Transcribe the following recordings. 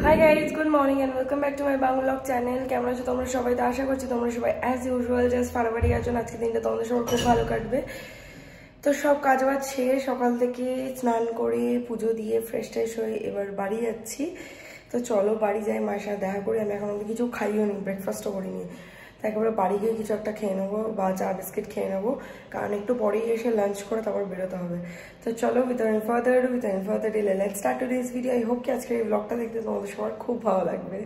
Hi guys, good morning and welcome back to my Bangla blog channel. কেমন আছো তোমরা সবাই? তো আশা করছি তোমরা সবাই অ্যাজ ইউজুয়াল জাস্ট ফাটাফাটি আছো। আজকে দিনটা তোমাদের সবার খুব ভালো কাটবে। তো সব কাজ বাজ ছেড়ে সকাল থেকে স্নান করে পুজো দিয়ে ফ্রেশ ট্রেশ হয়ে এবার বাড়ি যাচ্ছি। তো চলো বাড়ি যাই, মায়ের সাথে দেখা করি। আমি এখন অব্দি কিছু খাইও নি, ব্রেকফাস্টও করিনি। তো একেবারে বাড়ি গিয়ে কিছু একটা খেয়ে নেবো বা চা বিস্কিট খেয়ে নেবো, কারণ একটু পরেই এসে লাঞ্চ করে তারপর বেরোতে হবে। তো চলো without further delay let's start today's video. I hope কি আজকের এই ব্লগটা দেখতে তোমাদের সবার খুব ভালো লাগবে।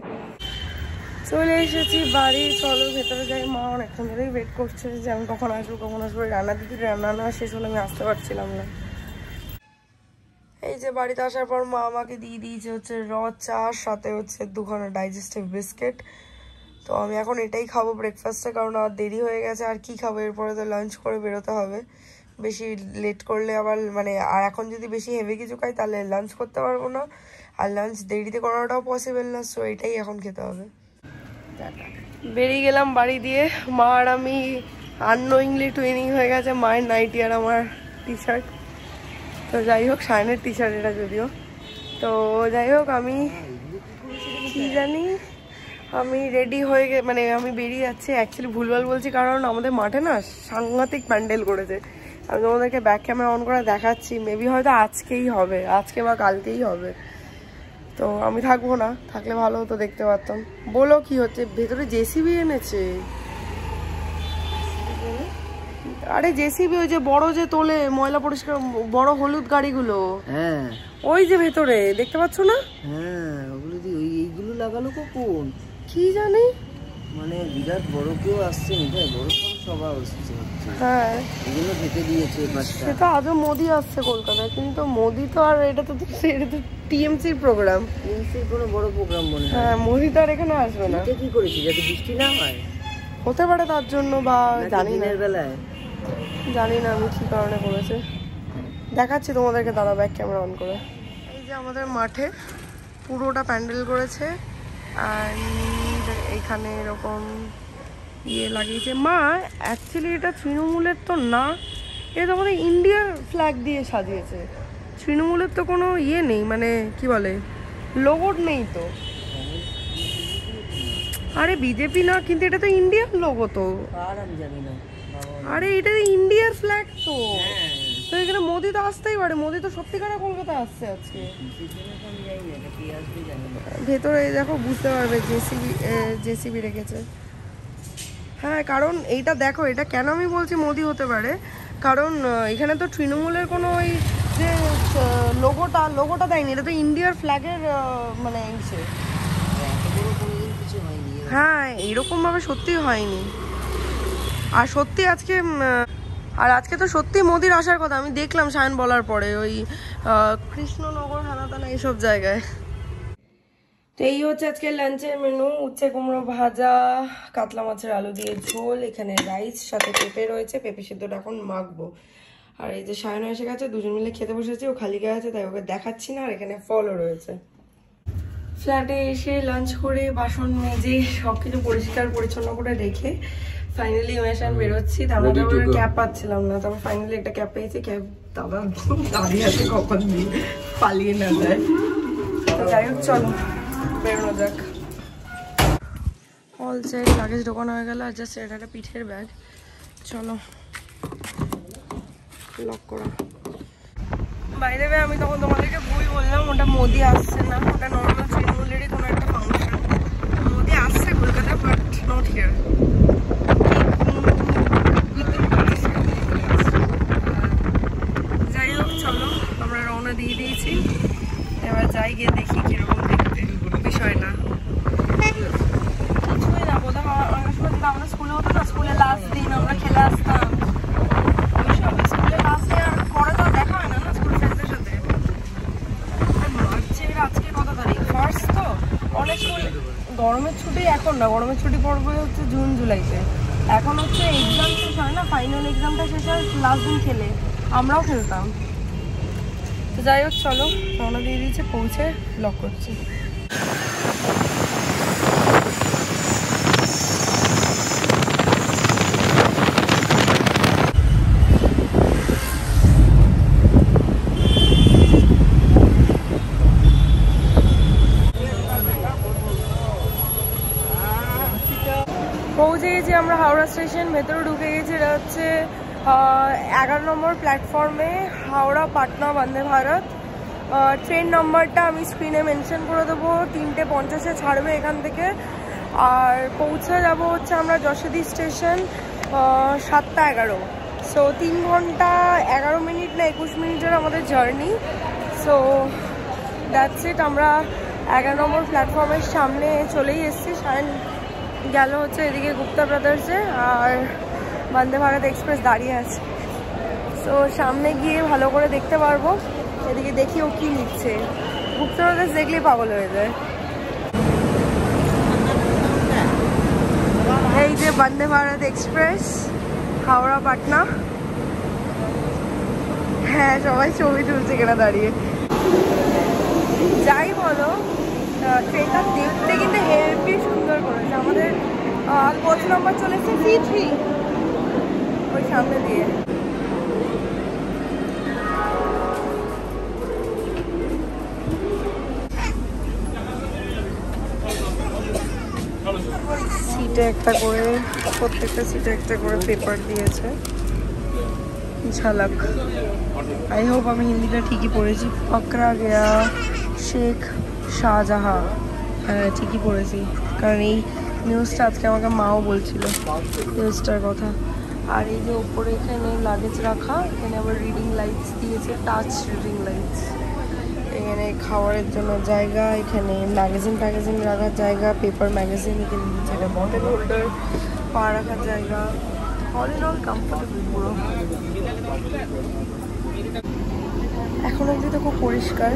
চলে এসেছি বাড়ি, চলো ভেতরে যাই। মা অনেকক্ষণ ধরেই ওয়েট করছে যে আমি কখন আসবো। রান্না দিদি রান্না না শেষ হলে আমি আসতে পারছিলাম না। এই যে বাড়িতে আসার পর মা আমাকে দিয়ে দিয়েছে হচ্ছে চা, সাথে হচ্ছে 2খানা ডাইজেস্টিভ বিস্কিট। তো আমি এখন এটাই খাবো ব্রেকফাস্টে, কারণ আর দেরি হয়ে গেছে। আর কি খাবো, এরপরে তো লাঞ্চ করে বেরোতে হবে। বেশি লেট করলে আবার আর এখন যদি বেশি হেভি কিছু খাই তাহলে লাঞ্চ করতে পারবো না, আর লাঞ্চ দেরিতে করাটাও পসিবল না। সো এটাই এখন খেতে হবে। বেরিয়ে গেলাম বাড়ি দিয়ে। মা আর আমি আননোয়িংলি টুইনিং হয়ে গেছে, মায়ের নাইটি আর আমার টি শার্ট। তো যাই হোক, শাইনের টি শার্ট এটা যদিও। তো যাই হোক, আমি কি জানি আমি রেডি হয়ে আমি বেরিয়ে যাচ্ছি। অ্যাকচুয়ালি ভুলভাল বলছি, কারণ আমাদের মাঠে না সাংঘাতিক প্যান্ডেল করেছে। আমি তোমাদেরকে ব্যাক ক্যামেরা অন করে দেখাচ্ছি। মেবি হয়তো আজকেই হবে, আজকে বা কালকেই হবে। তো আমি থাকবো না, থাকলে ভালো হতো, দেখতে পারতাম। বলো কি হচ্ছে ভেতরে? জেসিবি এনেছে। আরে জেসিবি ওই যে বড় যে তোলে ময়লা পরিষ্কার, বড় হলুদ গাড়িগুলো। হ্যাঁ ওই যে ভেতরে দেখতে পাচ্ছ না? হ্যাঁ ওগুলো দিয়ে এইগুলো লাগালো কখন কি জানি। মানে বিরাট বড় কেউ আসছে না, বড় সভা আসছে। হ্যাঁ এগুলো ঢেকে দিয়েছে পাঁচটা। সেটা আজও মোদি আসছে কলকাতায়, কিন্তু মোদি তো আর এটা তো টিএমসির প্রোগ্রাম। টিএমসির কোনো বড় প্রোগ্রাম মনে হয়। হ্যাঁ মোদি তো আর এখানে আসবে না। এটা কি করেছে যাতে বৃষ্টি না হয়? হতে পারে তার জন্য, বা জানি না, বেলায় জানি না আমি কি কারণে করেছে। দেখাচ্ছি তোমাদেরকে দাদা ব্যাক ক্যামেরা অন করে। এই যে আমাদের মাঠে পুরোটা প্যান্ডেল করেছে, আর এইখানে এরকম লাগিয়েছে। মা অ্যাকচুয়ালি এটা তৃণমূলের তো না, এটা তো আমাদের ইন্ডিয়ার ফ্ল্যাগ দিয়ে সাজিয়েছে। তৃণমূলের তো কোনো নেই, মানে কি বলে, লোগো নেই তো। আরে বিজেপি না, কিন্তু এটা তো ইন্ডিয়ার লোগো তো। আর আমি জানি না। আরে এটা ইন্ডিয়ার ফ্ল্যাগ তো। তো এখানে মোদি তো আসতেই পারে, মোদি তো সত্যিকারে কলকাতা আসছে আজকে। ভেতরে দেখো বুঝতে পারবে, জেসিবি রেখেছে। হ্যাঁ কারণ এইটা দেখো, এটা কেন আমি বলছি মোদি হতে পারে, কারণ এখানে তো তৃণমূলের কোনো ওই যে লোগোটা দেয়নি। এটা তো ইন্ডিয়ার ফ্ল্যাগের মানে ইসে। হ্যাঁ এরকম ভাবে সত্যি হয়নি। আর সত্যি আজকে তো সত্যি মোদির আসার কথা। আমি দেখলাম সায়ন বলার পরে ওই কৃষ্ণনগর, হানাতানা এইসব জায়গায়। তো এই হচ্ছে আজকে লাঞ্চের মেনু। উচ্ছে কুমড়ো ভাজা, কাতলা মাছের আলু দিয়ে ঝোল, এখানে রাইস, সাথে পেঁপে রয়েছে। পেঁপে সিদ্ধটা এখন মাখবো। আর এই যে সায়ন এসে গেছে, দুজন মিলে খেতে বসেছি। ও খালি গায়ে আছে তাই ওকে দেখাচ্ছি না। আর এখানে ফলও রয়েছে। ফ্ল্যাটে এসে লাঞ্চ করে বাসন মেজে সবকিছু পরিষ্কার পরিচ্ছন্ন করে রেখে ফাইনালি মেশান বেরোচ্ছি। তারপর ক্যাব পাচ্ছিলাম না, তারপর ফাইনালি একটা ক্যাব পেয়েছি। ক্যাব দাদা দাঁড়িয়ে আছে কখন দিয়ে পালিয়ে না যায়। তো যাই হোক চলো বেরোনো যাক। অল সাইড লাগেজ ঢোকানো হয়ে গেল। আর জাস্ট এটা একটা পিঠের ব্যাগ। চলো লক করা। বাইরে আমি তখন তোমাদেরকে ভুল বললাম, ওটা মোদি আসছে না, ওটা নর্মাল তৃণমূলেরই কোনো একটা ফাংশন। মোদি আসছে কলকাতা, বাট নট হিয়ার। যাই হোক চলো, আমরা রওনা দিয়ে দিয়েছি। এবার যাই, গিয়ে দেখি কিরকম দেখতে বিষয় না। কিছুই না, বোধহয় অনেক সময় যেটা আমরা স্কুলে হতো না, স্কুলে লাস্ট দিন আমরা খেলে আসতাম। স্কুলে লাস্ট ডে আর পরে তো দেখা হয় না স্কুল ফ্রেন্ডসদের সাথে। মার্চের আজকে কত তারিখ? ফার্স্ট। তো অনেক স্কুল গরমের ছুটি এখন না, গরমের ছুটি পড়বে হচ্ছে জুন জুলাইতে। এখন হচ্ছে এক্সাম শেষ হয় না, ফাইনাল এক্সামটা শেষ হয় লাস্ট দিন খেলে। আমরাও খেলতাম। তো যাই হোক চলো, রওনা দিয়ে দিয়েছে, পৌঁছে ব্লক করছি। স্টেশন, ভেতরে ঢুকে গেছে। এটা হচ্ছে 11 নম্বর প্ল্যাটফর্মে হাওড়া পাটনা বন্দে ভারত। ট্রেন নম্বরটা আমি স্ক্রিনে মেনশন করে দেবো। 3:50-এ ছাড়বে এখান থেকে, আর পৌঁছে যাব হচ্ছে আমরা যশোদী স্টেশন 7:11। সো 3 ঘন্টা 11 মিনিট না 21 মিনিটের আমাদের জার্নি। So that's it. আমরা 11 নম্বর প্ল্যাটফর্মের সামনে চলেই এসেছি। সায়ন গেল হচ্ছে এদিকে গুপ্তা ব্রাদার্সে, আর বন্দে ভারত এক্সপ্রেস দাঁড়িয়ে আছে। সো সামনে গিয়ে ভালো করে দেখতে পারবো। এদিকে দেখি ও কি লিখছে। গুপ্তা ব্রাদার্স দেখলেই পাগল হয়ে যায়। এই যে বন্দে ভারত এক্সপ্রেস হাওড়া পাটনা। হ্যাঁ, সবাই ছবি তুলছে কেনা দাঁড়িয়ে। যাই বলো, ট্রেনটা দেখতে কিন্তু হেভি সুন্দর করেছে। আমাদের কোচ নাম্বার চলেছে C3, ওই সামনে দিয়ে। সিটে একটা করে, প্রত্যেকটা সিটে একটা করে পেপার দিয়েছে। ঝালাক। আই হোপ আমি হিন্দিটা ঠিকই পড়েছি। পাকড়া গয়া শেখ শাহজাহাঁ। হ্যাঁ, ঠিকই পড়েছি, কারণ এই নিউজটা আজকে আমাকে মাও বলছিল নিউজটার কথা। আর এই যে ওপরে এখানে লাগেজ রাখা, এখানে আবার রিডিং লাইটস দিয়েছে, টাচ রিডিং লাইটস। এখানে খাওয়ারের জন্য জায়গা, এখানে ম্যাগাজিন রাখার জায়গা, পেপার ম্যাগাজিন, এখানে যেটা বটল হোল্ডার, পা রাখার জায়গা। অল ইন অল কমফোর্টেবল পুরো। এখন অবধি তো খুব পরিষ্কার।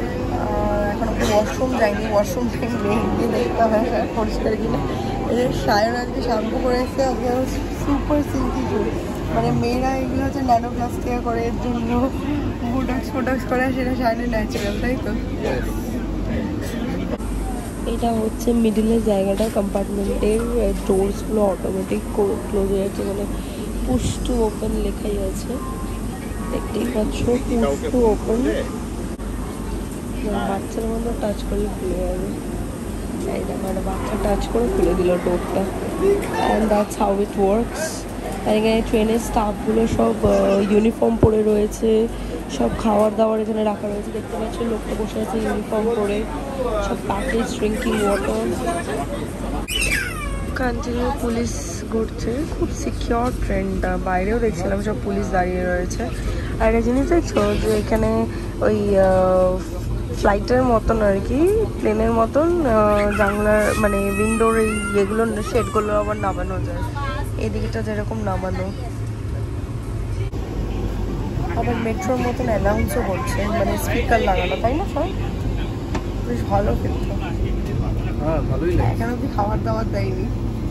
এখন অব্দি ওয়াশরুম যায়নি, ওয়াশরুম গিয়ে দেখতে হবে পরিষ্কার কিনা। এদের সায়ন আজকে শ্যাম্পু করে এসছে, আজকে সুপার সিল্কি চুল। মানে মেয়েরা এগুলো হচ্ছে ন্যানো প্লাস্টিক করে, এর জন্য বোটক্স করে, সেটা সায়নের ন্যাচারাল, তাই তো? এটা হচ্ছে মিডিলের জায়গাটা, কম্পার্টমেন্টের ডোরসগুলো অটোমেটিক ক্লোজ হয়ে যাচ্ছে, মানে পুশ টু ওপেন লেখাই আছে, দেখতেই পাচ্ছ, পুশ টু ওপেন। বাচ্চার মধ্যে টাচ করলে খুলে যাবে। এই দেখো, একটা বাচ্চা টাচ করে খুলে দিল ডোরটা। And that's how it works. আর এখানে ট্রেনের স্টাফগুলো সব ইউনিফর্ম পরে রয়েছে, সব খাবার দাবার এখানে রাখা রয়েছে, দেখতে পাচ্ছ লোকটা বসে আছে ইউনিফর্ম পরে, সব package, drinking water. Continue police ঘুরছে, খুব সিকিওর ট্রেনটা। বাইরেও দেখছিলাম সব পুলিশ দাঁড়িয়ে রয়েছে। আর একটা জিনিস দেখছো যে এখানে ওই ফ্লাইটের মতন আর কি, প্লেনের মতন জানলার মানে উইন্ডোর এই ইয়েগুলো, শেডগুলো আবার নামানো যায়। এদিকটা যেরকম নামানো, আবার মেট্রোর মতন অ্যানাউন্সও করছে, মানে স্পিকার লাগানো, তাই না? সব বেশ ভালো, কিন্তু হ্যাঁ ভালোই লাগে। এখন অব্দি খাবার দাবার দেয়নি,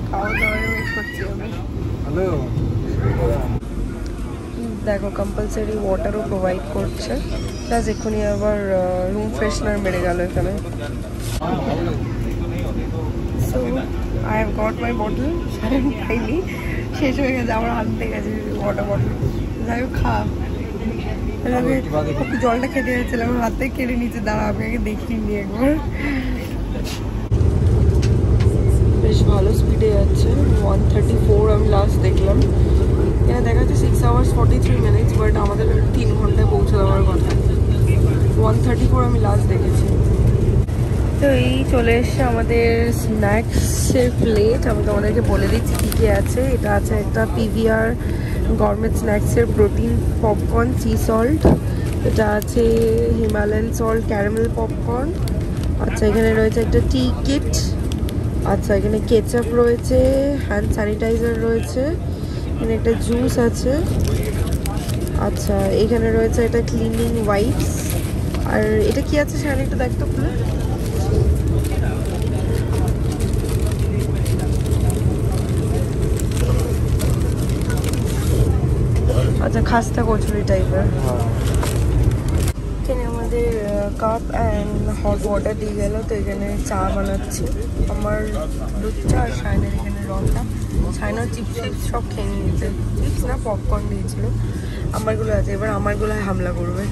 খাবার দাবারের ওয়েট করছি আমি। হ্যালো, দেখো কম্পালসারি ওয়াটারও প্রোভাইড করছে, প্লাস এক্ষুনি আবার রুম ফ্রেশনার মেরে গেল এখানে। So I have got my bottle, খাইনি, শেষ হয়ে গেছে, আবার আনতে গেছে ওয়াটার বটল। যাই হোক, খা। আমি জলটা খেতে যাচ্ছিলাম, হাতে কেড়ে নিচে, দাঁড়া আমি আগে দেখিনি একবার। বেশ ভালো স্পিডে যাচ্ছে, 134 আমি লাস্ট দেখলাম। এখানে দেখা যাচ্ছে 6 hours 43 minutes, বাট আমাদের 3 ঘন্টায় পৌঁছে দেওয়ার কথা। 134 আমি লাস্ট দেখেছি। তো এই চলে এসছে আমাদের স্ন্যাক্সের প্লেট। আমি তোমাদেরকে বলে দিচ্ছি কী কী আছে। এটা আছে একটা PVR গরমেট স্ন্যাক্সের প্রোটিন পপকর্ন, সি সল্ট। এটা আছে হিমালয়ান সল্ট ক্যারামেল পপকর্ন। আচ্ছা, এখানে রয়েছে একটা টি কিট। আচ্ছা, এখানে কেচাপ রয়েছে, হ্যান্ড স্যানিটাইজার রয়েছে, এখানে একটা জুস আছে। আচ্ছা, এখানে রয়েছে একটা ক্লিনিং ওয়াইপস। আর এটা কি আছে সেখানে একটু দেখতো খুলে। আচ্ছা, খাস্তা কচুরি টাইপের। এখানে আমাদের কাপ অ্যান্ড হট ওয়াটার দিয়ে গেল। তো এখানে চা বানাচ্ছি, আমার দুধ চা, আর সায়নের এখানে রটা। সায়নের চিপস সব খেয়ে নিয়েছে, চিপস না পপকর্ন দিয়েছিল। আমারগুলো আছে, এবার আমারগুলো হামলা করবে।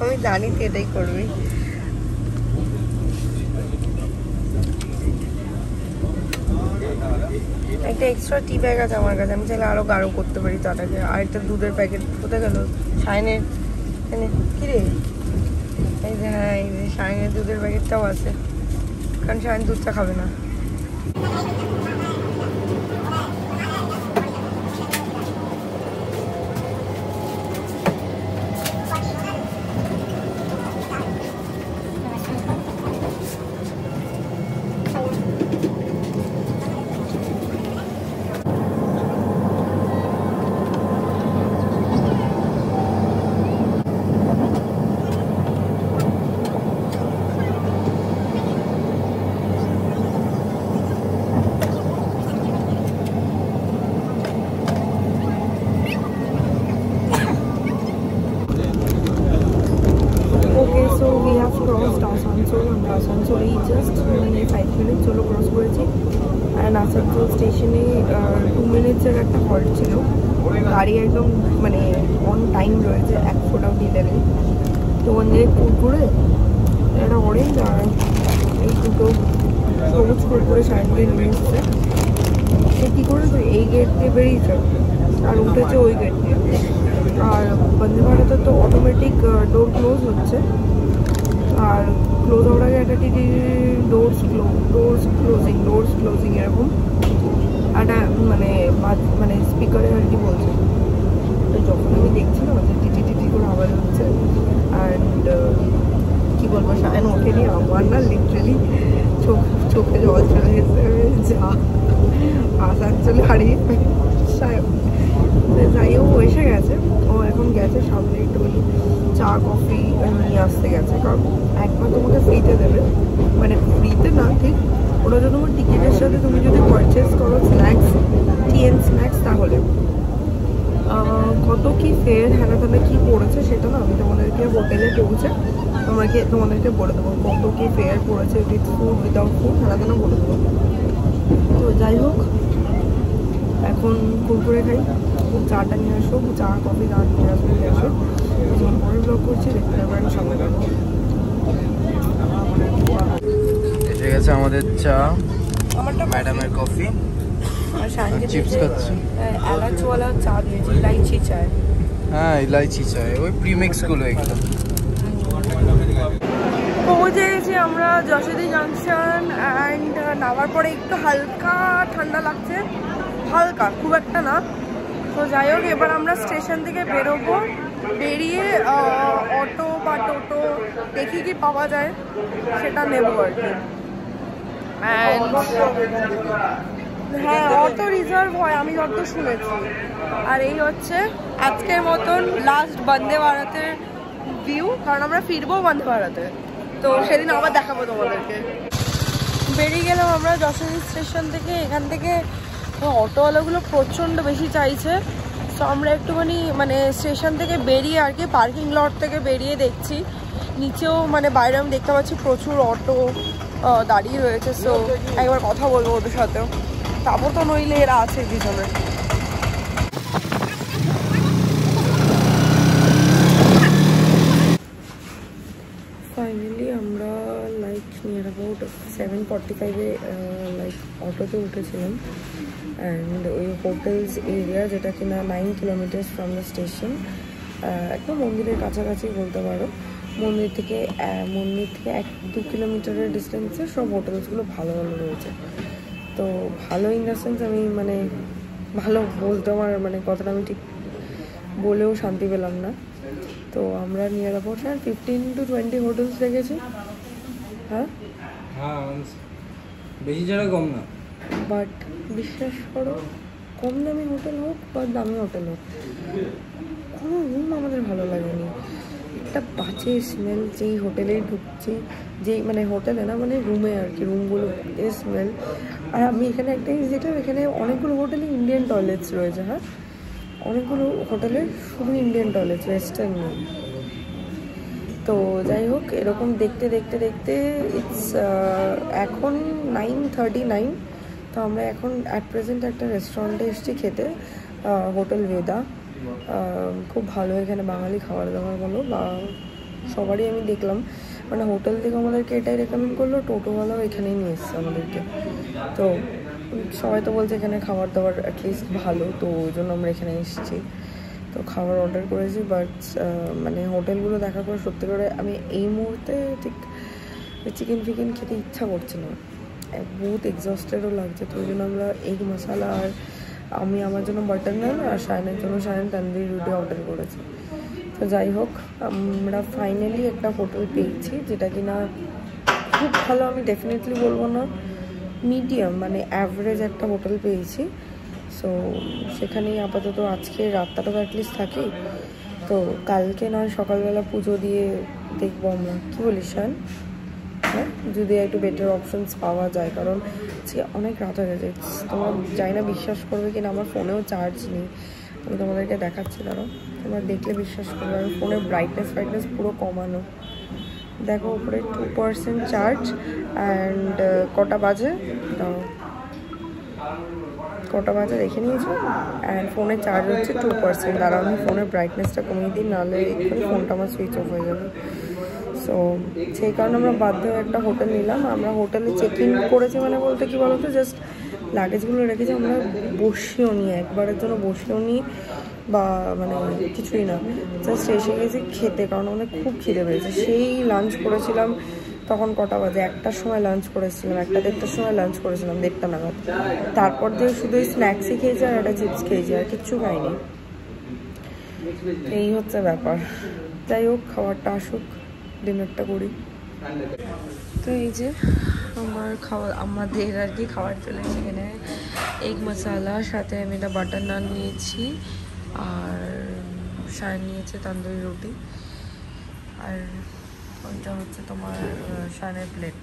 আমি জানি তো এটাই করবি। একটা এক্সট্রা টি ব্যাগ আছে আমার কাছে, আমি চাইলে আরও গাঢ় করতে পারি চাটাকে। আর একটা দুধের প্যাকেট কোথায় গেল? শাইনের এখানে কী রে? এই যে হ্যাঁ, এই যে শাইনের দুধের প্যাকেটটাও আছে, কারণ শাইন দুধটা খাবে না। আসানসোল এই জাস্ট 5 মিনিট হলো ক্রস করেছি। অ্যান্ড আসানসোল স্টেশনে 2 মিনিটসের একটা হল্ট ছিল। গাড়ি একদম মানে অন টাইম রয়েছে, এক ফোটাও ডিলে নেই। তো ওখান থেকে কুরকুরে, একটা অরেঞ্জ আর এই দুটো সবুজ কুরকুরে সাইডে নিয়ে এসছে। সে কী করেছে, এই গেট দিয়ে বেরিয়েছে আর উঠেছে ওই গেট দিয়ে। আর বন্দে ভারতে তো অটোমেটিক ডোর ক্লোজ হচ্ছে, আর ক্লোজ হওয়ার আগে একটা টিটি ডোরস ক্লোজিং এরকম একটা মানে স্পিকারে আর কি বলছে। তো যখন আমি দেখছিলাম যে টিটি করে আওয়াজ হচ্ছে, অ্যান্ড কী বলবো, শায়ন ওঠেনি। আমার না লিটারেলি চোখে জল চলে গেছে, যা আসানসোলে হারিয়ে শায়ন। যাই হোক, এসে গেছে, ও এখন গেছে সামনে একটু চা কফি নিয়ে আসতে গেছে। কারণ একবার তোমাকে ফ্রিতে দেবে, মানে ফ্রিতে না ঠিক, ওটা যদি তোমার টিকিটের সাথে তুমি যদি পারচেস করো স্ন্যাক্স, টি অ্যান্ড স্ন্যাক্স, তাহলে কত কী ফেয়ার হ্যানা তাহলে কী পড়েছে সেটা না আমি তোমাদেরকে হোটেলে পৌঁছে তোমাদেরকে বলে দেবো কত কী ফেয়ার পড়েছে, উইথ ফুড উইদাউট ফুড হ্যানা তাহলে বলে দেবো। তো যাই হোক, এখন কুরকুরে খাই, চাটা নিয়ে আসো, চা কফি দাঁড় নিয়ে আসবো, নিয়ে আসো। পরের ব্লগ করছি, দেখতে পারেন, সামনে যাবো। এসে গেছে আমাদের চা, ম্যাডামের কফি, চিপস খাচ্ছি। এলাচওয়ালা চা দিয়েছি, ইলাইচি চায়। হ্যাঁ, ইলাইচি চায়, ওই প্রিমিক্স গুলো এগুলো। পৌঁছে গেছি আমরা যশোদী জাংশন, অ্যান্ড নামার পরে একটু হালকা ঠান্ডা লাগছে, হালকা, খুব একটা না। তো যাই হোক, এবার আমরা স্টেশন থেকে বেরোবো, বেরিয়ে অটো বা টোটো দেখি কি পাওয়া যায় সেটা নেবো আর কি। হ্যাঁ, অটো রিজার্ভ হয় আমি যত শুনেছি। আর এই হচ্ছে আজকের মতন লাস্ট বন্দে ভারতের ভিউ, কারণ আমরা ফিরবো বন্দে ভারতে, তো সেদিন আবার দেখাবো তোমাদেরকে। বেরিয়ে গেলাম আমরা যশোদী স্টেশন থেকে। এখান থেকে অটোওয়ালাগুলো প্রচণ্ড বেশি চাইছে, তো আমরা একটুখানি মানে স্টেশন থেকে বেরিয়ে আর কি পার্কিং লট থেকে বেরিয়ে দেখছি নিচেও, মানে বাইরে আমি দেখতে পাচ্ছি প্রচুর অটো দাঁড়িয়ে রয়েছে। সো একবার কথা বলবো ওদের সাথেও, তারপর তো নইলে এরা আছে পিছনে। ফাইনালি আমরা লাইক নিয়ার অ্যাবাউট 7:45-এ লাইক অটোতে উঠেছিলাম, অ্যান্ড ওই হোটেলস এরিয়া, যেটা কিনা 9 কিলোমিটার্স ফ্রম দ্য স্টেশন, একদম মন্দিরের কাছাকাছি বলতে পারো। মন্দির থেকে 1-2 কিলোমিটারের ডিস্টেন্সে সব হোটেলসগুলো ভালো ভালো রয়েছে। তো ভালো ইন দ্য সেন্স, আমি মানে ভালো বলতে আমার মানে কথাটা আমি ঠিক বলেও শান্তি পেলাম না। তো আমরা নিয়ার অ্যাবাউট 15 to 20 হোটেলস দেখেছি। হ্যাঁ, বেশি ছাড়া কম না, বাট বিশ্বাস করো, কম দামি হোটেল হোক বা দামি হোটেল হোক, কোনো রুম আমাদের ভালো লাগেনি। একটা বাজে স্মেল যেই হোটেলে ঢুকছি, যেই মানে হোটেলে না মানে রুমে আর কি, রুমগুলো স্মেল। আর আমি এখানে একটা জিনিস দেখলাম, এখানে অনেকগুলো হোটেলে ইন্ডিয়ান টয়লেটস রয়েছে। হ্যাঁ, অনেকগুলো হোটেলে শুধু ইন্ডিয়ান টয়লেটস, ওয়েস্টার্ন নেই। তো যাই হোক, এরকম দেখতে দেখতে দেখতে ইটস এখন 9:39। তো আমরা এখন অ্যাট প্রেজেন্ট একটা রেস্টুরেন্টে এসেছি খেতে, হোটেল ভেদা। খুব ভালো এখানে বাঙালি খাবার দাবার বলো বা সবারই আমি দেখলাম, মানে হোটেল থেকে আমাদেরকে এটাই রেকমেন্ড করলো, টোটোওয়ালাও এখানেই নিয়ে এসছে আমাদেরকে। তো সবাই তো বলছে এখানে খাবার দাবার অ্যাটলিস্ট ভালো, তো ওই জন্য আমরা এখানে এসেছি। তো খাবার অর্ডার করেছি, বাট মানে হোটেলগুলো দেখা করে সত্যি করে আমি এই মুহূর্তে ঠিক চিকেন ফিকেন খেতে ইচ্ছা করছে না, বহুত এক্সস্টেডও লাগছে। তো ওই জন্য আমরা এগ মশালা আর আমি আমার জন্য বাটার নান আর শায়নের জন্য শায়ন তন্দুরি রুটি অর্ডার করেছি। তো যাই হোক, আমরা ফাইনালি একটা হোটেল পেয়েছি, যেটা কিনা খুব ভালো আমি ডেফিনেটলি বলবো না, মিডিয়াম মানে অ্যাভারেজ একটা হোটেল পেয়েছি। সো সেখানেই আপাতত আজকে রাতটা তো অ্যাটলিস্ট থাকি, তো কালকে নয় সকালবেলা পুজো দিয়ে দেখবো আমরা, কী বলিস শায়ন? হ্যাঁ, যদি একটু বেটার অপশনস পাওয়া যায়, কারণ আজকে অনেক রাত হয়ে গেছে। তোমরা জানি না বিশ্বাস করবে কিনা, আমার ফোনেও চার্জ নেই। আমি তোমাদেরকে দেখাচ্ছি, দাঁড়াও, তোমরা দেখলে বিশ্বাস করবে। আমি ফোনের ব্রাইটনেস পুরো কমানো, দেখো উপরে 2% চার্জ। অ্যান্ড কটা বাজে কটা বাজে দেখে নিয়েছো? অ্যান্ড ফোনের চার্জ হচ্ছে 2%। দাঁড়াও আমি ফোনের ব্রাইটনেসটা কমিয়ে দিই, নাহলে এক্ষুনি ফোনটা আমার সুইচ অফ হয়ে যাবে। সো সেই কারণে আমরা বাধ্য হয়ে একটা হোটেল নিলাম। আমরা হোটেলে চেক ইন করেছি, মানে বলতে কি বলতো, জাস্ট লাগেজগুলো রেখেছি, আমরা বসিও নি, একবারের জন্য বসিও নি বা মানে কিছুই না, জাস্ট এসে গেছি খেতে, কারণ আমাদের খুব খিদে পেয়েছে। সেই লাঞ্চ করেছিলাম, তখন কটা বাজে, 1টার সময় লাঞ্চ করেছিলাম, 1-1:30টার সময় লাঞ্চ করেছিলাম, 1:30 নাগাদ। তারপর দিয়ে শুধু ওই স্ন্যাক্সই খেয়েছি আর একটা চিপস খেয়েছি, আর কিচ্ছু খাইনি। এই হচ্ছে ব্যাপার। যাই হোক, খাবারটা আসুক, ডিনারটা করি। তো এই যে আমাদের আর কি খাবার চলে এসে, এখানে এগ মশালা, সাথে আমি এটা বাটার নান নিয়েছি, আর শায়ন নিয়েছে তন্দুরি রুটি, আর ওইটা হচ্ছে তোমার শায়নের plate.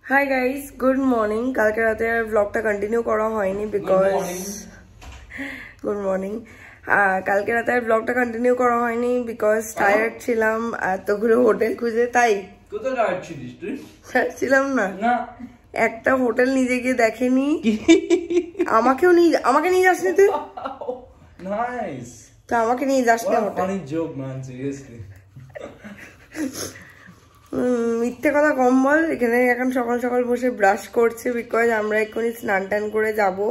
Hi guys, good morning. কালকে রাতে আর ব্লগটা কন্টিনিউ করা হয়নি বিকজ গুড মর্নিং। কালকে রাতে আর ব্লগটা কন্টিনিউ করা হয়নি বিকজ টায়ার্ড ছিলাম এতগুলো হোটেল খুঁজে। তাই কোথায় টায়ার্ড ছিলিস তুই? ছিলাম না, একটা হোটেল নিজে গিয়ে দেখেনি, আমাকে নিয়ে যাসনি তুই? নাইস। তো আমাকে নিয়ে যাসনি hotel? Funny joke man, seriously. মিথ্যে কথা কম বল। এখানে এখন সকাল সকাল বসে ব্রাশ করছে বিকজ আমরা এক্ষুনি স্নান টান করে যাবো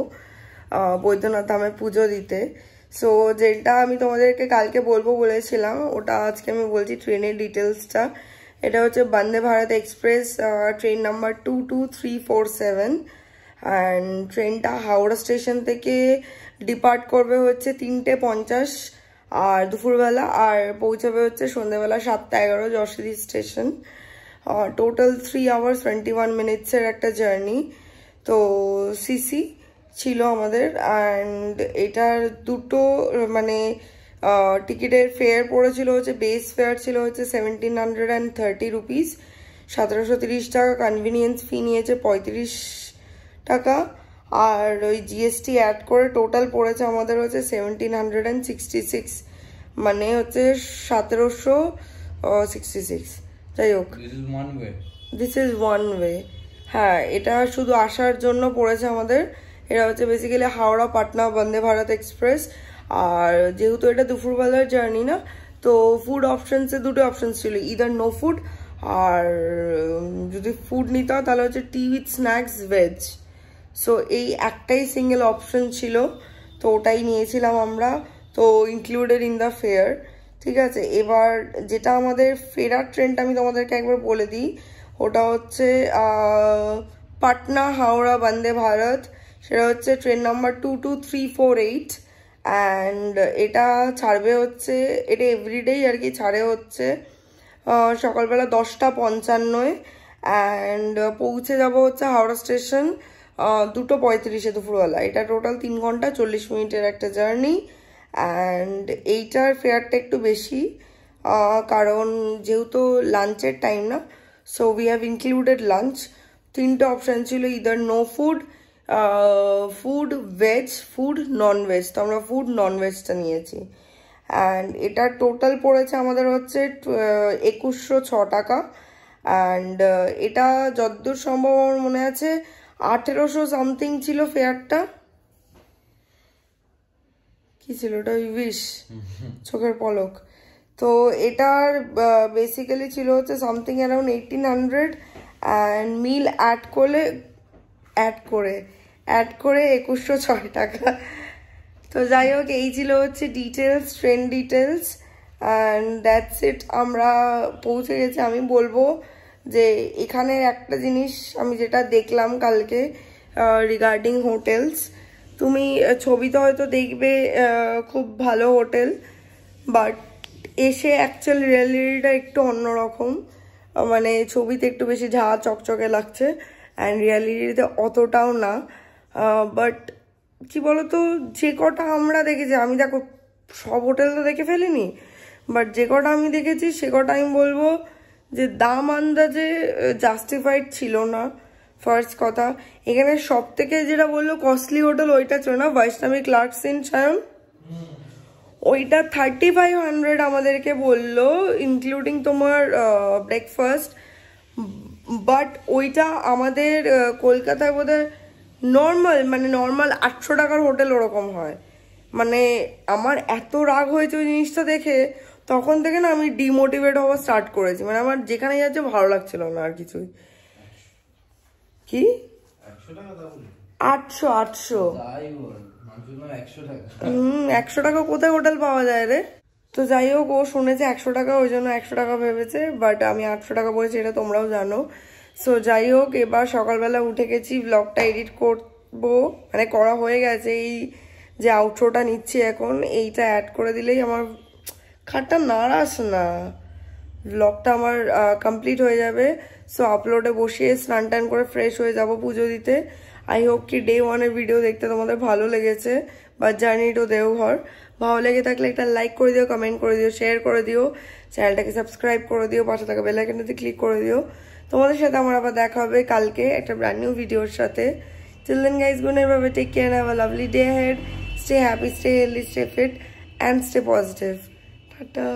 বৈদ্যনাথ ধামে পুজো দিতে। সো যেটা আমি তোমাদেরকে কালকে বলবো বলেছিলাম, ওটা আজকে আমি বলছি, ট্রেনের ডিটেলসটা। এটা হচ্ছে Vande Bharat express, train number 22347, and ট্রেনটা হাওড়া স্টেশন থেকে ডিপার্ট করবে হচ্ছে 3:50 আর দুপুরবেলা, আর পৌঁছাবে হচ্ছে সন্ধ্যেবেলা 7:11 যশোদী স্টেশন। টোটাল 3 hours 21 minutes-এর একটা জার্নি। তো সিসি ছিল আমাদের, অ্যান্ড এটার দুটো মানে টিকিটের ফেয়ার পড়েছিল হচ্ছে, বেস ফেয়ার ছিল হচ্ছে 1730 রুপিস, 1730 টাকা। কনভিনিয়েন্স ফি নিয়েছে 35 টাকা, আর ওই জিএসটি অ্যাড করে টোটাল পড়েছে আমাদের হচ্ছে 1766, মানে হচ্ছে 1766। যাই হোক, দিস ইজ ওয়ান ওয়ে। হ্যাঁ, এটা শুধু আসার জন্য পড়েছে আমাদের। এটা হচ্ছে বেসিক্যালি হাওড়া পাটনা বন্দে ভারত এক্সপ্রেস। আর যেহেতু এটা দুপুরবেলার জার্নি না, তো ফুড অপশনসে দুটো অপশনস ছিল, ইদার নো ফুড, আর যদি ফুড নিতে হয় তাহলে হচ্ছে টি উইথ স্ন্যাক্স ভেজ। সো এই একটাই সিঙ্গেল অপশন ছিল, তো ওটাই নিয়েছিলাম আমরা, তো ইনক্লুডেড ইন দ্য ফেয়ার। ঠিক আছে, এবার যেটা আমাদের ফেরার ট্রেনটা আমি তোমাদেরকে একবার বলে দিই, ওটা হচ্ছে পাটনা হাওড়া বন্দে ভারত। সেটা হচ্ছে ট্রেন নাম্বার 22348, অ্যান্ড এটা ছাড়বে হচ্ছে, এটা এভরিডেই আর কি ছাড়ে হচ্ছে সকালবেলা 10:55, অ্যান্ড পৌঁছে যাব হচ্ছে হাওড়া স্টেশন 2:35 দুপুরবেলা। এটা টোটাল 3 ঘন্টা 40 মিনিটের একটা জার্নি। অ্যান্ড এইটার ফেয়ারটা একটু বেশি, কারণ যেহেতু লাঞ্চের টাইম না, so we have included lunch. 3টে অপশান ছিল, either no food, food veg, food non veg. তো আমরা ফুড নন ভেজটা নিয়েছি, অ্যান্ড এটা টোটাল পড়েছে আমাদের হচ্ছে 2106 টাকা। অ্যান্ড এটা যতদূর সম্ভব আমার মনে আছে 1800 সামথিং ছিল ফেয়ারটা। কি ছিল ওটা? উইশ, চোখের পলক। তো এটার বেসিক্যালি ছিল হচ্ছে something around 1800, and meal add করলে অ্যাড করে 2106 টাকা। তো যাই হোক, এই ছিল হচ্ছে details, train details, and that's it. আমরা পৌঁছে গেছি। আমি বলবো যে এখানের একটা জিনিস আমি যেটা দেখলাম কালকে রিগার্ডিং হোটেলস, তুমি ছবিতে হয়তো দেখবে খুব ভালো হোটেল, বাট এসে অ্যাকচুয়াল রিয়ালিটিটা একটু অন্যরকম। মানে ছবিতে একটু বেশি ঝাঁ চকচকে লাগছে, অ্যান্ড রিয়ালিটিতে অতটাও না। বাট কি বলতো, যে কটা আমরা দেখেছি, আমি দেখো সব হোটেল তো দেখে ফেলিনি, বাট যে কটা আমি দেখেছি সে কটা আমি বলবো যে দাম আন্দাজে জাস্টিফাইড ছিল না। ফার্স্ট কথা, এখানে সব থেকে যেটা বললো কস্টলি হোটেল ওইটা ছিল না, বৈষ্ণবী ক্লার্কস ইন সায়ন, ওইটা 3500 আমাদেরকে বললো ইনক্লুডিং তোমার ব্রেকফাস্ট। বাট ওইটা আমাদের কলকাতায় বোধহয় নর্মাল 800 টাকার হোটেল ওরকম হয়। মানে আমার এত রাগ হয়েছে ওই জিনিসটা দেখে, তখন থেকে না আমি ডিমোটিভেট হওয়া স্টার্ট করেছি। মানে আমার যেখানে যাচ্ছে ভালো লাগছিল না আর কিছুই। কি 800 100 টাকা কোথায় হোটেল পাওয়া যায় রে? তো যাই হোক, ও শুনেছে 100 টাকা, ওই জন্য 100 টাকা ভেবেছে, বাট আমি 800 টাকা বলেছি, এটা তোমরাও জানো। সো যাই হোক, এবার সকালবেলা উঠে গেছি, ব্লগটা এডিট করবো, মানে করা হয়ে গেছে। এই যে আউটরোটা নিচ্ছি এখন, এইটা অ্যাড করে দিলেই আমার খাটটা নাড়াস না, ব্লগটা আমার কমপ্লিট হয়ে যাবে। সো আপলোডে বসিয়ে স্নান টান করে ফ্রেশ হয়ে যাব পুজো দিতে। আই হোপ কি ডে 1-এর ভিডিও দেখতে তোমাদের ভালো লেগেছে, বা জার্নি টু দেওঘর। ভালো লেগে থাকলে একটা লাইক করে দিও, কমেন্ট করে দিও, শেয়ার করে দিও, চ্যানেলটাকে সাবস্ক্রাইব করে দিও, পাশে থাকা বেল আইকনটাতে ক্লিক করে দিও। তোমাদের সাথে আমার আবার দেখা হবে কালকে একটা ব্র্যান্ড নিউ ভিডিওর সাথে। Till then guys, go never take care and have a lovely day ahead. Stay happy, stay healthy, stay fit and stay positive. Ta-ta.